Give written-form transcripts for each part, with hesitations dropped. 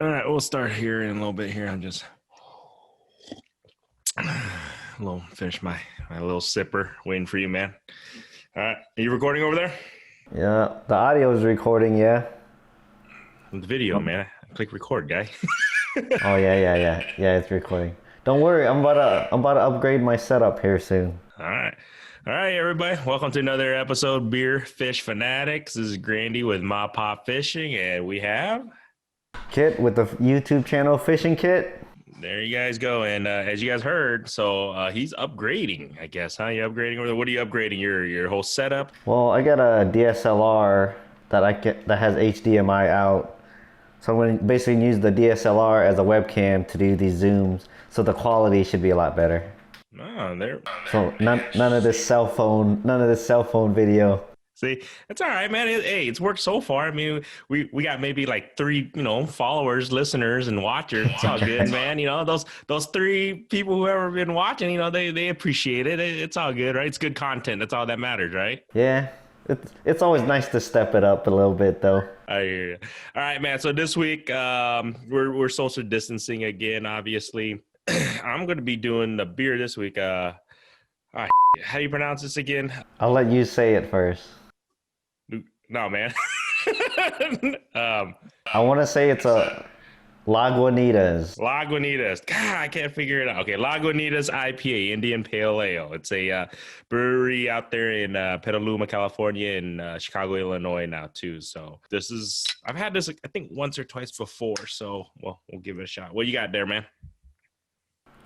All right, we'll start here in a little bit here. I'm just a little finish my little sipper waiting for you, man. All right, are you recording over there? Yeah, the audio is recording, yeah. The video, man. Click record, guy. Oh yeah, it's recording. Don't worry, I'm about to upgrade my setup here soon. All right, everybody. Welcome to another episode, Beer Fish Fanatics. This is Grandy with MaPop Fishing, and we have Kit with the YouTube channel Fishing Kit. there you guys go. And as you guys heard, so he's upgrading, I guess, huh? You upgrading over there? What are you upgrading? Your whole setup? Well, I got a DSLR that has HDMI out. So I'm going to basically use the DSLR as a webcam to do these zooms, so the quality should be a lot better. Oh, there. So none of this cell phone video. See, that's all right, man. Hey, it's worked so far. I mean, we got maybe like 3, followers, listeners, and watchers. It's all good, man. Those 3 people who ever been watching, they appreciate it. It's all good, right? It's good content. That's all that matters, right? Yeah, it's always nice to step it up a little bit, though. I hear you. All right, man. So this week, we're social distancing again. Obviously, I'm going to be doing the beer this week. How do you pronounce this again? I'll let you say it first. No, man. I want to say it's a Lagunitas. Lagunitas. God, I can't figure it out. Okay, Lagunitas IPA, Indian Pale Ale. It's a brewery out there in Petaluma, California, and Chicago, Illinois now too. So I've had this, I think, once or twice before. So, well, we'll give it a shot. What you got there, man?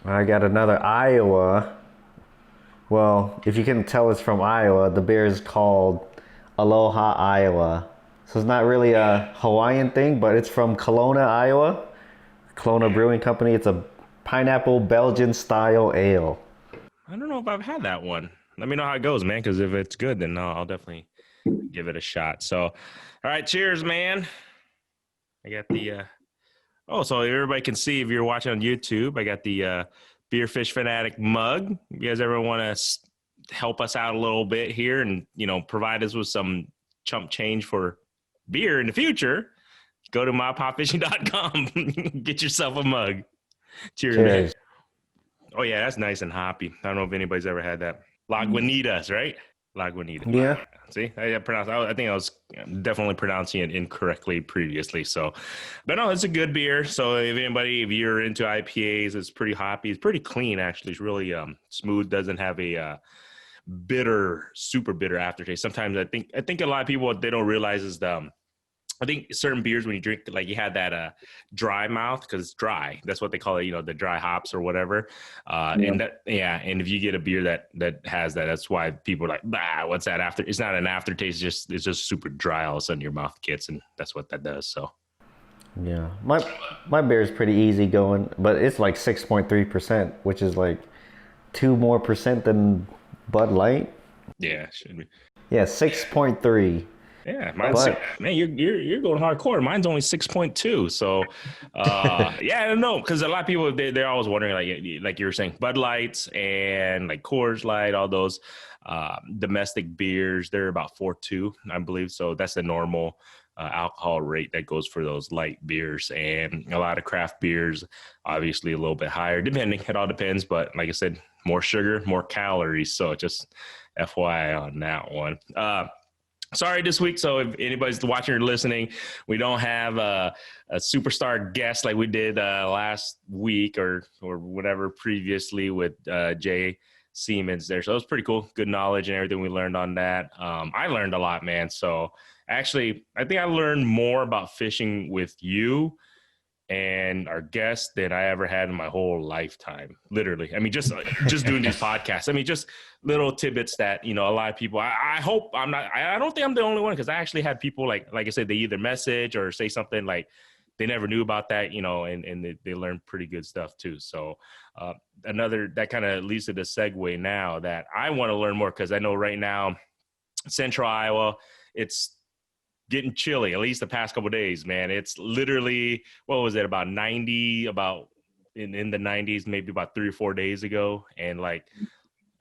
I got another Iowa. Well, if you can tell it's from Iowa, the beer is called Aloha, Iowa. So it's not really a Hawaiian thing, but it's from Kelowna, Iowa. Kelowna Brewing Company. It's a pineapple Belgian style ale. I don't know if I've had that one. Let me know how it goes, man, because if it's good, then I'll definitely give it a shot. So, all right, cheers, man. I got the, so everybody can see if you're watching on YouTube, I got the Beer Fish Fanatic mug. You guys ever want to help us out a little bit here and, provide us with some chump change for beer in the future, go to mypopfishing.com. Get yourself a mug. Cheers, man. Oh, yeah, that's nice and hoppy. I don't know if anybody's ever had that. Lagunitas, right? Lagunitas. Yeah. See, I think I was definitely pronouncing it incorrectly previously. So, but no, it's a good beer. So if you're into IPAs, it's pretty hoppy. It's pretty clean, actually. It's really smooth. Doesn't have a super bitter aftertaste. Sometimes I think a lot of people, what they don't realize is I think certain beers, when you drink, like, you had that dry mouth because it's dry. That's what they call it, the dry hops or whatever. And if you get a beer that has that, that's why people are like, bah, what's that after? It's not an aftertaste. It's just super dry. All of a sudden your mouth gets, and that's what that does. So. Yeah, my beer is pretty easy going, but it's like 6.3%, which is like 2% more than Bud Light. Yeah, should be. Yeah, 6.3. Yeah, man, you're going hardcore. Mine's only 6.2. So, I don't know, because a lot of people they're always wondering, like you were saying, Bud Lights and like Coors Light, all those domestic beers, they're about 4.2, I believe. So that's the normal alcohol rate that goes for those light beers, and a lot of craft beers, obviously a little bit higher, depending. It all depends, but like I said, more sugar, more calories. So just FYI on that one. Sorry this week. So if anybody's watching or listening, we don't have a superstar guest like we did last week or whatever previously with Jay Siemens there. So it was pretty cool. Good knowledge and everything we learned on that. I learned a lot, man. So actually, I think I learned more about fishing with you and our guest than I ever had in my whole lifetime. Literally. I mean, just doing these podcasts. I mean, just little tidbits that, a lot of people, I hope I don't think I'm the only one, because I actually had people like I said, they either message or say something like they never knew about that, and they learned pretty good stuff too. So that kind of leads to the segue now that I want to learn more, because I know right now, Central Iowa, it's getting chilly, at least the past couple of days, man. It's literally, what was it, about 90, about in the 90s, maybe about 3 or 4 days ago. And like,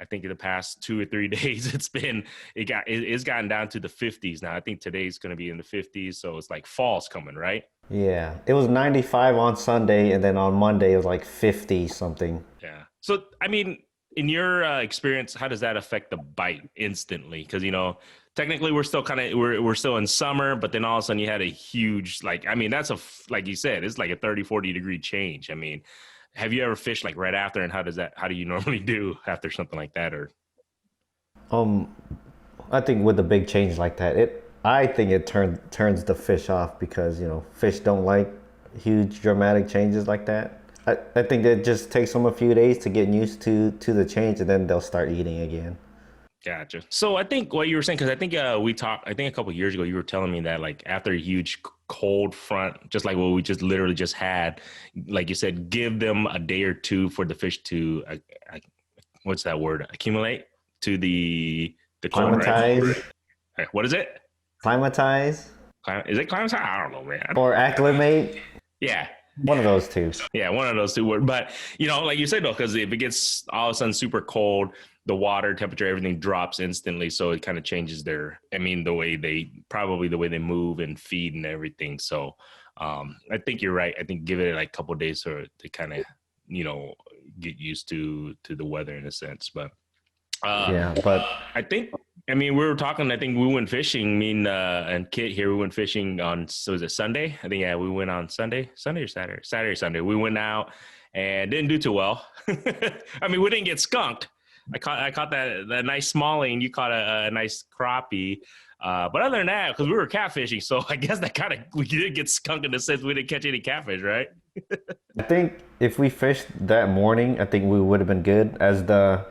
I think in the past 2 or 3 days, it's gotten down to the 50s now. I think today's going to be in the 50s. So it's like fall's coming, right? Yeah, it was 95 on Sunday, and then on Monday it was like 50 something. Yeah. So, I mean, in your experience, how does that affect the bite instantly? Because technically we're still we're still in summer, but then all of a sudden you had a huge like I mean that's like you said, it's like a 30-40 degree change. I mean, have you ever fished like right after, and how do you normally do after something like that? Or Um, I think with a big change like that, I think it turns the fish off because fish don't like huge dramatic changes like that. I think it just takes them a few days to get used to the change, and then they'll start eating again. Gotcha. So I think what you were saying, because I think we talked, I think a couple of years ago, you were telling me that like after a huge cold front, just like what we just literally just had, like you said, give them a day or two for the fish to, what's that word? Accumulate to the cold, right? Climatize, What is it? climatize, Is it climate? I don't know, man. or acclimate. Yeah. One of those two. Yeah, one of those two words. But like you said though, because if it gets all of a sudden super cold, the water temperature, everything drops instantly. So it kind of changes the way the way they move and feed and everything. So I think you're right. I think give it like a couple of days to kind of, get used to the weather in a sense. But Yeah, but I think, we were talking, I think we went fishing, and Kit here, we went fishing on, so was it Sunday? I think, yeah, we went on Sunday or Saturday? Saturday, Sunday. We went out and didn't do too well. We didn't get skunked. I caught that nice smallie, you caught a nice crappie. But other than that, because we were catfishing, so I guess we did get skunked in the sense we didn't catch any catfish, right? I think if we fished that morning, I think we would have been good as the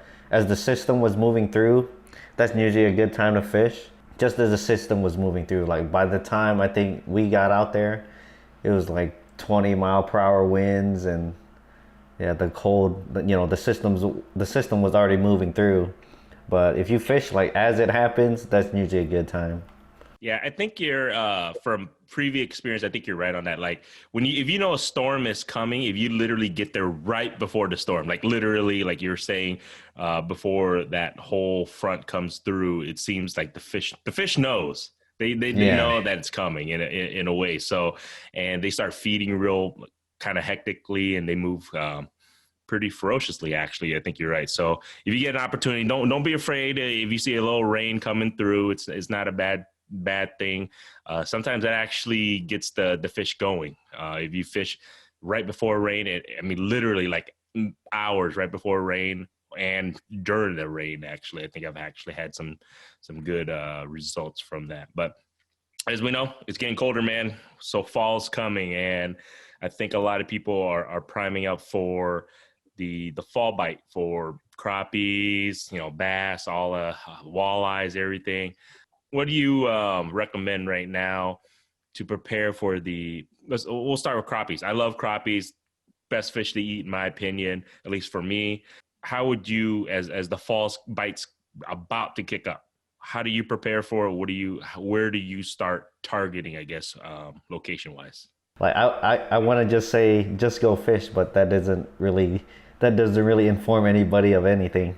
system was moving through. That's usually a good time to fish. Just as the system was moving through, like by the time I think we got out there, it was like 20-mile-per-hour winds, and yeah, the cold. The system was already moving through. But if you fish like as it happens, that's usually a good time. Yeah, I think you're from previous experience. I think you're right on that. Like if a storm is coming, if you literally get there right before the storm, like literally, like you're saying, before that whole front comes through, it seems like the fish knows they Yeah. know that it's coming in a way. So, and they start feeding real kind of hectically, and they move pretty ferociously. Actually, I think you're right. So if you get an opportunity, don't be afraid. If you see a little rain coming through, it's not a bad thing. Sometimes that actually gets the fish going. If you fish right before rain, literally like hours right before rain and during the rain, actually, I think I've actually had some good results from that. But as we know, it's getting colder, man. So fall's coming, and I think a lot of people are priming up for the fall bite for crappies, bass, all walleyes, everything. What do you recommend right now to prepare for we'll start with crappies. I love crappies, best fish to eat in my opinion, at least for me. How would you, as the fall bite's about to kick up, how do you prepare for it? Where do you start targeting, I guess, location wise? Like I want to just say just go fish, but that doesn't really inform anybody of anything.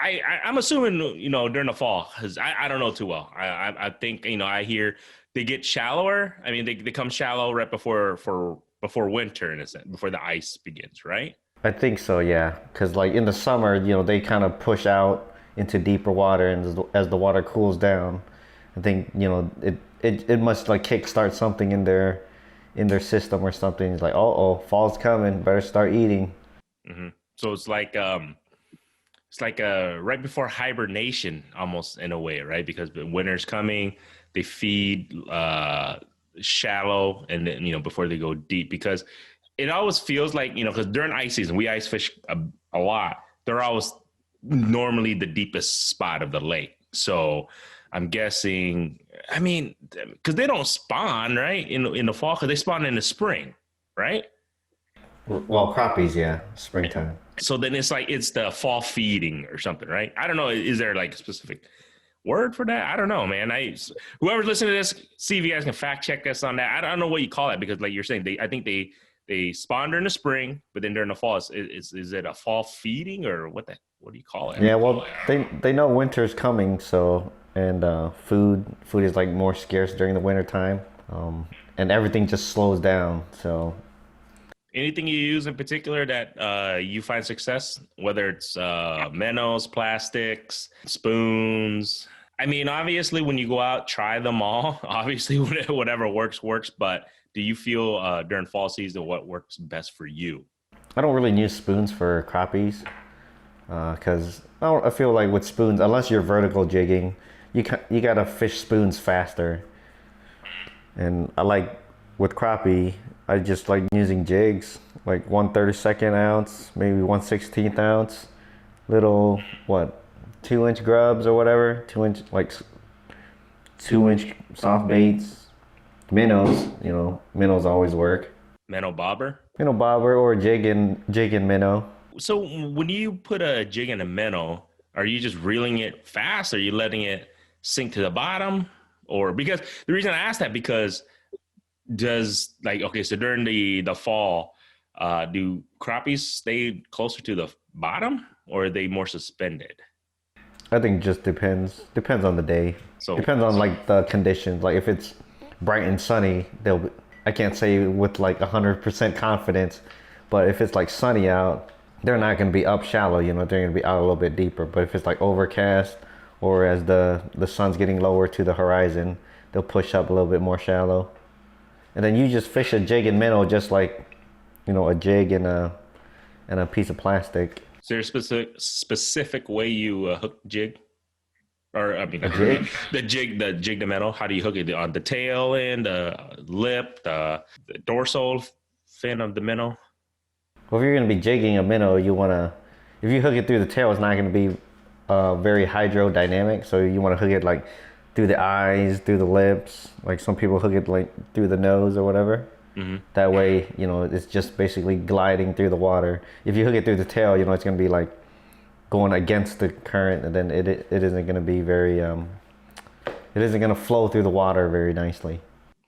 I'm assuming during the fall, because I don't know too well. I think I hear they get shallower. They come shallow right before winter, in a sense, before the ice begins, right? I think so, yeah. Because like in the summer, they kind of push out into deeper water, and as the water cools down, I think it must like kickstart something in their system or something. It's like, oh, fall's coming, better start eating. Mm-hmm. So it's like right before hibernation, almost in a way, right? Because winter's coming, they feed shallow, and then before they go deep, because it always feels like because during ice season we ice fish a lot. They're always normally the deepest spot of the lake. So I'm guessing, because they don't spawn right in the fall, because they spawn in the spring, right? Well, crappies, yeah, springtime. So then it's the fall feeding or something, right? I don't know. Is there like a specific word for that? I don't know, man. Whoever's listening to this, see if you guys can fact check us on that. I don't know what you call it, because like you're saying, I think they spawn during the spring, but then during the fall, is it a fall feeding, or what do you call it? Yeah, well, they know winter's coming, so and food is like more scarce during the winter time, and everything just slows down. So Anything you use in particular that you find success, whether it's minnows, plastics, spoons? I mean, obviously, when you go out, try them all. Obviously, whatever works, works. But do you feel during fall season what works best for you? I don't really use spoons for crappies because I feel like with spoons, unless you're vertical jigging, you gotta fish spoons faster. And I like with crappie, I just like using jigs, like 1/32 ounce, maybe 1/16 ounce, little what, 2-inch grubs or whatever, 2-inch like 2-inch soft baits, minnows. Minnows always work. Minnow bobber. Minnow bobber or jig and minnow. So when you put a jig in a minnow, are you just reeling it fast? Or are you letting it sink to the bottom? Or because the reason I ask that because does like okay, so during the fall, do crappies stay closer to the bottom or are they more suspended? I think it just depends on the day. So Depends on like the conditions. Like if it's bright and sunny, I can't say with like 100% confidence, but if it's like sunny out, they're not going to be up shallow, they're going to be out a little bit deeper. But if it's like overcast or as the sun's getting lower to the horizon, they'll push up a little bit more shallow. And then you just fish a jig and minnow just like, a jig and a piece of plastic. is there a specific way you hook jig? Or I mean, A jig? the jig the minnow. How do you hook it on the tail end, the lip, the dorsal fin of the minnow? Well, if you're going to be jigging a minnow, if you hook it through the tail, it's not going to be very hydrodynamic. So you want to hook it like through the eyes, through the lips. Like some people hook it like through the nose or whatever. Mm-hmm. That way, it's just basically gliding through the water. If you hook it through the tail, it's going to be like going against the current, and then it isn't going to be very, it isn't going to flow through the water very nicely.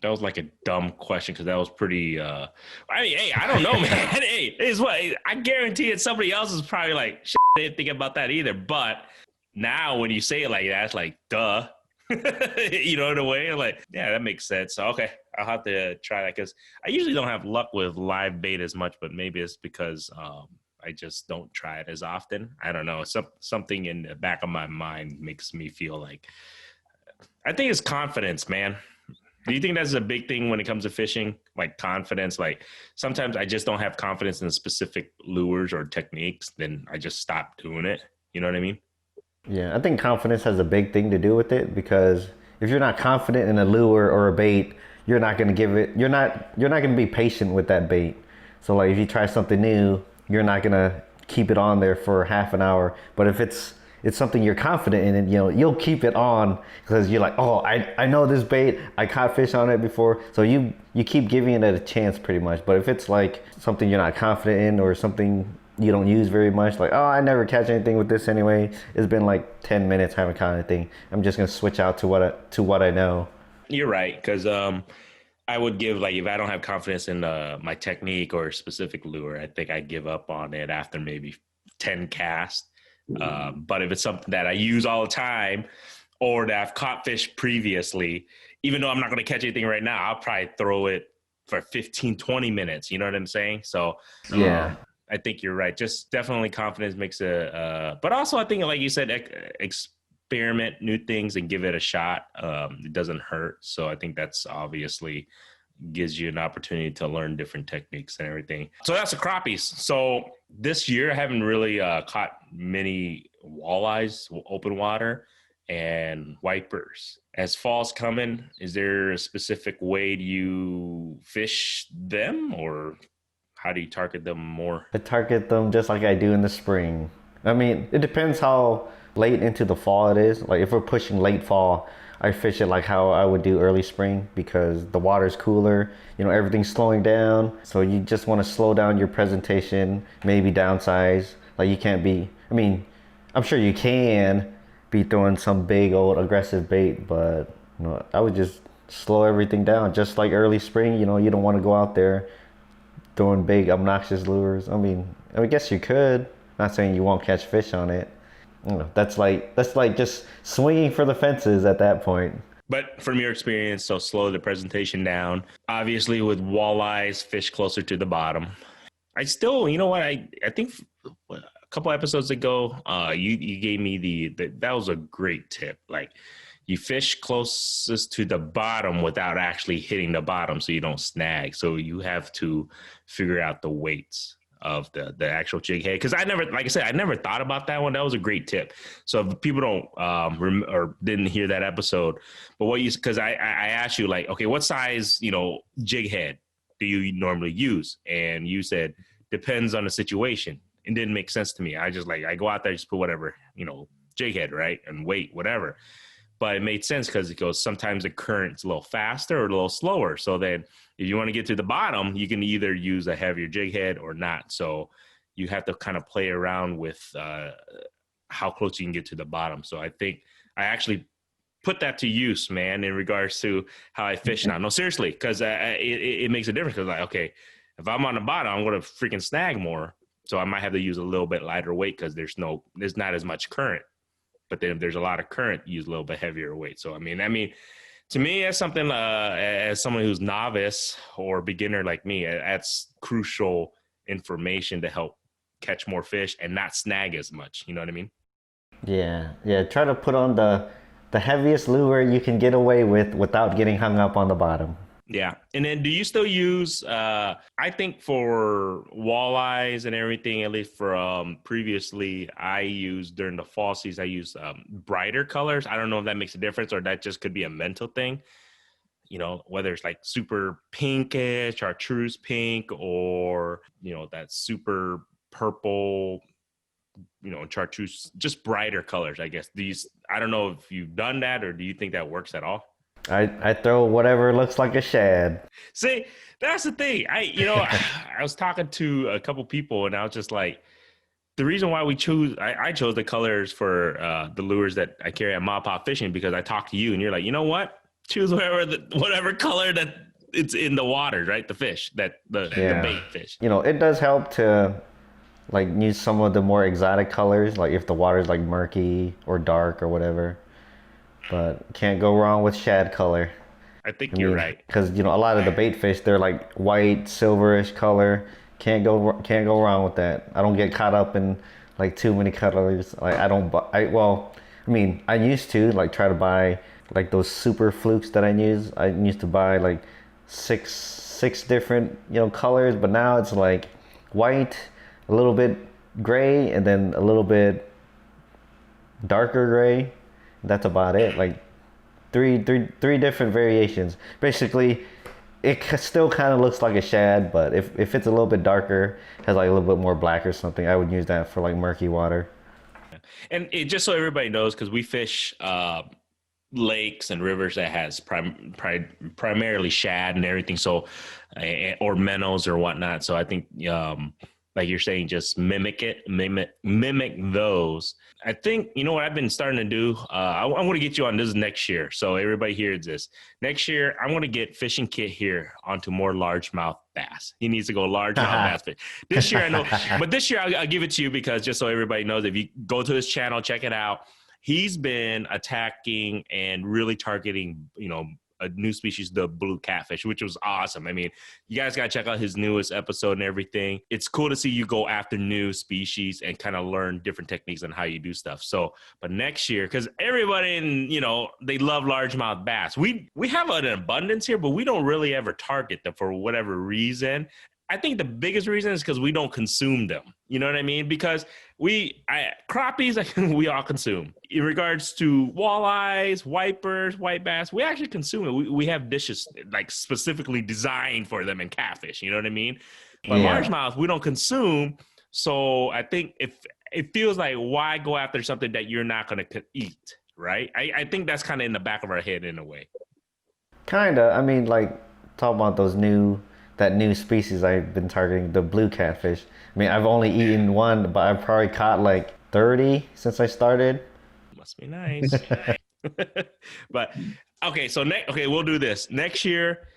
That was like a dumb question because that was pretty. I mean, hey, I don't know, man. Hey, it's what I guarantee it. Somebody else is probably like, shit, I didn't think about that either. But now when you say it like that, it's like, duh. In a way, like, yeah, that makes sense. So, okay, I'll have to try that because I usually don't have luck with live bait as much, but maybe it's because I just don't try it as often. I don't know. Something in the back of my mind makes me feel like I think it's confidence, man. Do you think that's a big thing when it comes to fishing? Like confidence, like sometimes I just don't have confidence in specific lures or techniques, then I just stop doing it. You know what I mean? Yeah, I think confidence has a big thing to do with it because if you're not confident in a lure or a bait, you're not going to give it, you're not going to be patient with that bait. So like if you try something new, you're not going to keep it on there for half an hour. But if it's something you're confident in, and you'll keep it on because you're like, oh, I know this bait, I caught fish on it before, so you keep giving it a chance pretty much. But if it's like something you're not confident in or something you don't use very much, like, oh, I never catch anything with this anyway, it's been like 10 minutes, haven't caught anything, I'm just gonna switch out to what I know. You're right, because I would give, like, if I don't have confidence in my technique or specific lure, I think I give up on it after maybe 10 casts. But if it's something that I use all the time or that I've caught fish previously, even though I'm not going to catch anything right now, I'll probably throw it for 15, 20 minutes. You know what I'm saying? So yeah, I think you're right. Just definitely confidence makes but also I think, like you said, experiment new things and give it a shot. It doesn't hurt. So I think that's obviously gives you an opportunity to learn different techniques and everything. So that's the crappies. So this year I haven't really caught many walleyes, open water, and wipers. As fall's coming, is there a specific way you fish them, or how do you target them more? I target them just like I do in the spring. I mean, it depends how late into the fall it is. Like if we're pushing late fall, I fish it like how I would do early spring because the water's cooler, everything's slowing down. So you just want to slow down your presentation, maybe downsize. Like you can't be, I mean, I'm sure you can be throwing some big old aggressive bait, but I would just slow everything down. Just like early spring, you don't want to go out there throwing big obnoxious lures. I mean, I guess you could. Not saying you won't catch fish on it. That's like just swinging for the fences at that point. But from your experience, so slow the presentation down. Obviously, with walleyes, fish closer to the bottom. I still, you know what? I think a couple episodes ago, you gave me that was a great tip. Like you fish closest to the bottom without actually hitting the bottom, so you don't snag. So you have to figure out the weights of the actual jig head. Because I never, like I said, I never thought about that one. That was a great tip. So if people don't or didn't hear that episode, but because I asked you like, okay, what size jig head do you normally use? And you said depends on the situation. It didn't make sense to me. I just I go out there, just put whatever jig head, right, and weight whatever. But it made sense because it goes sometimes the current's a little faster or a little slower. So then if you want to get to the bottom, you can either use a heavier jig head or not. So you have to kind of play around with how close you can get to the bottom. So I think I actually put that to use, man, in regards to how I fish now. No, seriously, because it makes a difference. Because okay, if I'm on the bottom, I'm going to freaking snag more. So I might have to use a little bit lighter weight because there's not as much current. But then if there's a lot of current, use a little bit heavier weight. So, I mean, to me, that's something as someone who's novice or beginner like me, that's crucial information to help catch more fish and not snag as much. You know what I mean? Yeah. Try to put on the heaviest lure you can get away with without getting hung up on the bottom. Yeah. And then do you still use, I think for walleyes and everything, at least for previously, I used during the fall season, I used brighter colors. I don't know if that makes a difference or that just could be a mental thing, whether it's like super pinkish, chartreuse pink, or, that super purple, chartreuse, just brighter colors, I guess. I don't know if you've done that or do you think that works at all? I throw whatever looks like a shad. See, that's the thing. I was talking to a couple people and I was just like, the reason why I chose the colors for the lures that I carry at MaPop Fishing because I talked to you and you're like, you know what? Choose whatever color that it's in the waters, right? The fish, the bait fish. It does help to like use some of the more exotic colors, like if the water's like murky or dark or whatever. But can't go wrong with shad color. I think you're right. Because a lot of the bait fish, they're like white, silverish color. Can't go wrong with that. I don't get caught up in like too many colors. Like I used to like try to buy like those super flukes that I use. I used to buy like six different colors, but now it's like white, a little bit gray, and then a little bit darker gray. That's about it. Like three different variations. Basically, it still kind of looks like a shad, but if it's a little bit darker, has like a little bit more black or something, I would use that for like murky water. And just so everybody knows, because we fish lakes and rivers that has primarily shad and everything, so or minnows or whatnot. So I think like you're saying, just mimic those. I think, what I've been starting to do, I'm going to get you on this next year. So everybody hears this. Next year, I'm going to get Fishing Kit here onto more largemouth bass. He needs to go largemouth bass fish. This year, I know, but this year I'll give it to you because just so everybody knows, if you go to his channel, check it out. He's been attacking and really targeting, a new species, the blue catfish, which was awesome. I mean, you guys got to check out his newest episode and everything. It's cool to see you go after new species and kind of learn different techniques on how you do stuff. So, but next year, because everybody, they love largemouth bass. We have an abundance here, but we don't really ever target them for whatever reason. I think the biggest reason is because we don't consume them. You know what I mean? Because crappies, we all consume. In regards to walleyes, wipers, white bass, we actually consume it. We have dishes like specifically designed for them in catfish. You know what I mean? But largemouth, we don't consume. So I think if it feels like, why go after something that you're not going to eat, right? I think that's kind of in the back of our head in a way. Kind of. I mean, like, talk about that new species I've been targeting, the blue catfish. I mean, I've only eaten one, but I've probably caught like 30 since I started. Must be nice. But okay, so we'll do this. Next year,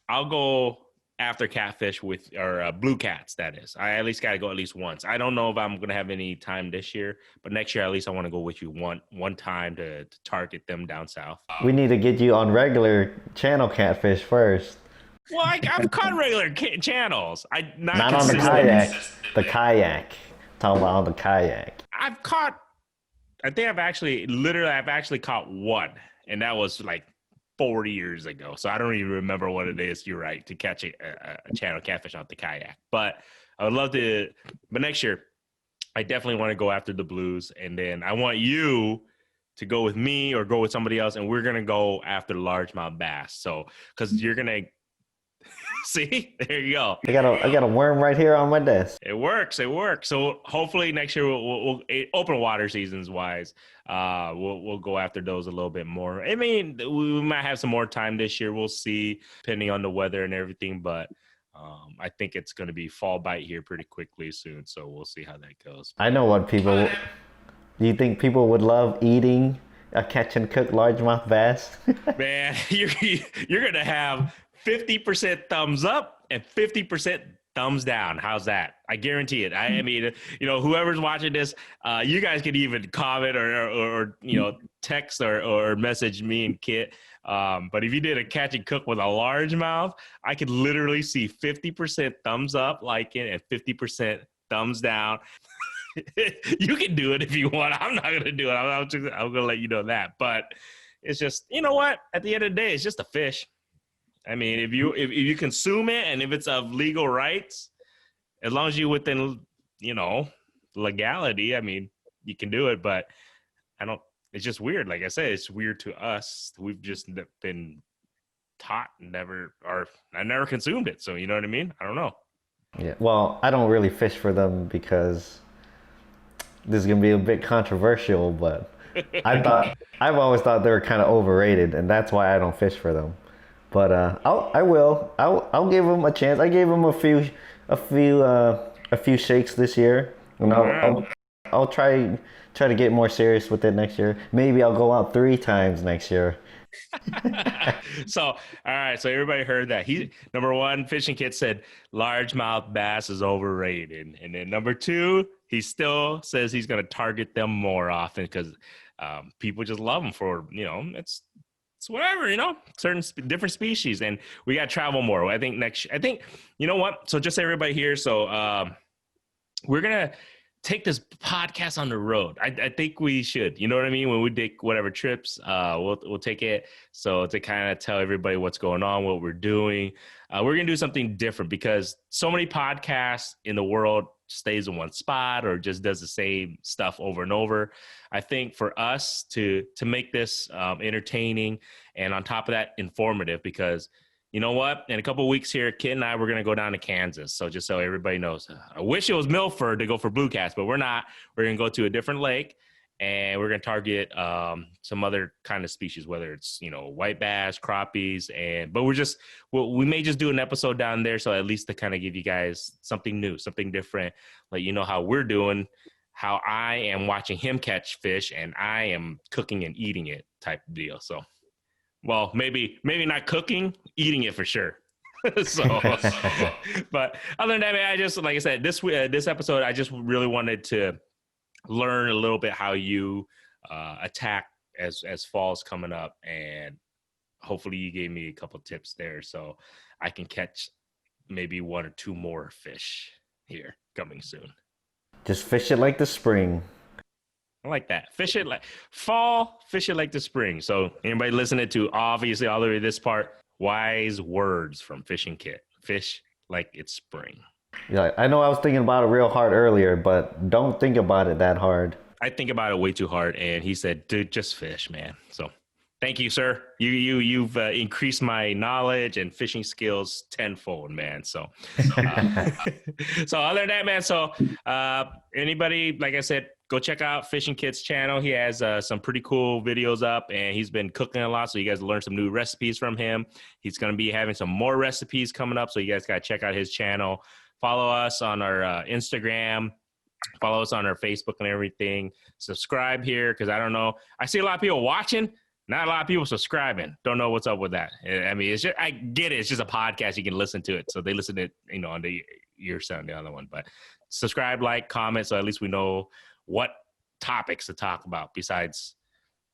I'll go after catfish with or blue cats. That is, I at least got to go at least once. I don't know if I'm gonna have any time this year, but next year at least I want to go with you one time to target them down south. We need to get you on regular channel catfish first. Well, I've caught regular channels. I not Not on the consistently. kayak. The kayak. Talking about on the kayak. I've caught. I think I've actually caught one, and that was like 40 years ago. So I don't even remember what it is. You're right, to catch a channel catfish off the kayak. But I would love to. But next year, I definitely want to go after the blues, and then I want you to go with me or go with somebody else, and we're gonna go after the largemouth bass. So because you're gonna. See, there you go. I got a worm right here on my desk. It works. So hopefully next year we'll open water seasons wise, we'll go after those a little bit more. I mean, we might have some more time this year. We'll see, depending on the weather and everything. But I think it's going to be fall bite here pretty quickly soon. So we'll see how that goes. I know what people. Do you think people would love eating a catch and cook largemouth bass? Man, you're gonna have 50% thumbs up and 50% thumbs down. How's that? I guarantee it. I mean, whoever's watching this, you guys can even comment or text or message me and Kit. But if you did a catch and cook with a largemouth, I could literally see 50% thumbs up, like it, and 50% thumbs down. You can do it if you want. I'm not gonna do it. I'm gonna let you know that. But it's just, you know what? At the end of the day, it's just a fish. I mean, if you consume it and if it's of legal rights, as long as you're within, legality, I mean, you can do it. But it's just weird. Like I said, it's weird to us. We've just been taught I never consumed it. So, you know what I mean? I don't know. Yeah. Well, I don't really fish for them because this is going to be a bit controversial, but I've always thought they were kind of overrated, and that's why I don't fish for them. But I'll give them a chance. I gave them a few shakes this year, and I'll try to get more serious with it next year. Maybe I'll go out 3 times next year. So, all right. So everybody heard that. Number 1, Fishing Kit said largemouth bass is overrated, and then number 2, he still says he's going to target them more often because people just love them for it's whatever, certain different species, and we got to travel more. I think you know what? So just everybody here. So we're going to take this podcast on the road. I think we should, you know what I mean? When we take whatever trips, we'll take it. So to kind of tell everybody what's going on, what we're doing, we're going to do something different because so many podcasts in the world stays in one spot or just does the same stuff over and over. I think for us to make this entertaining and on top of that informative, because you know what? In a couple of weeks here, Kit and I, we're going to go down to Kansas. So just so everybody knows, I wish it was Milford to go for blue cats, but we're not. We're going to go to a different lake and we're going to target some other kind of species, whether it's, white bass, crappies, but we may just do an episode down there. So at least to kind of give you guys something new, something different, let you know how we're doing, how I am watching him catch fish and I am cooking and eating it type of deal. So, well, maybe not cooking, eating it for sure. But other than that, man, I just, like I said, this episode, I just really wanted to learn a little bit how you attack as fall's coming up, and hopefully you gave me a couple tips there so I can catch maybe 1 or 2 more fish here coming soon. Just fish it like the spring. I like that. Fish it like fall, fish it like the spring. So anybody listening to obviously all the way to this part, wise words from Fishing Kit. Fish like it's spring. Yeah, I know I was thinking about it real hard earlier, but don't think about it that hard. I think about it way too hard, and he said, "Dude, just fish, man." So, thank you, sir. You've increased my knowledge and fishing skills tenfold, man. So, so other than that, man. So, anybody, like I said, go check out Fishing Kit's channel. He has some pretty cool videos up, and he's been cooking a lot, so you guys learn some new recipes from him. He's going to be having some more recipes coming up, so you guys got to check out his channel. Follow us on our Instagram. Follow us on our Facebook and everything. Subscribe here because I don't know. I see a lot of people watching, Not a lot of people subscribing. Don't know what's up with that. I mean, it's just, I get it. It's just a podcast. You can listen to it. So they listen to it, on your sound, the other one. But subscribe, like, comment, so at least we know what topics to talk about besides,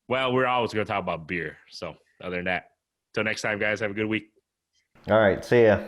well, we're always going to talk about beer. So other than that, till next time, guys, have a good week. All right, see ya.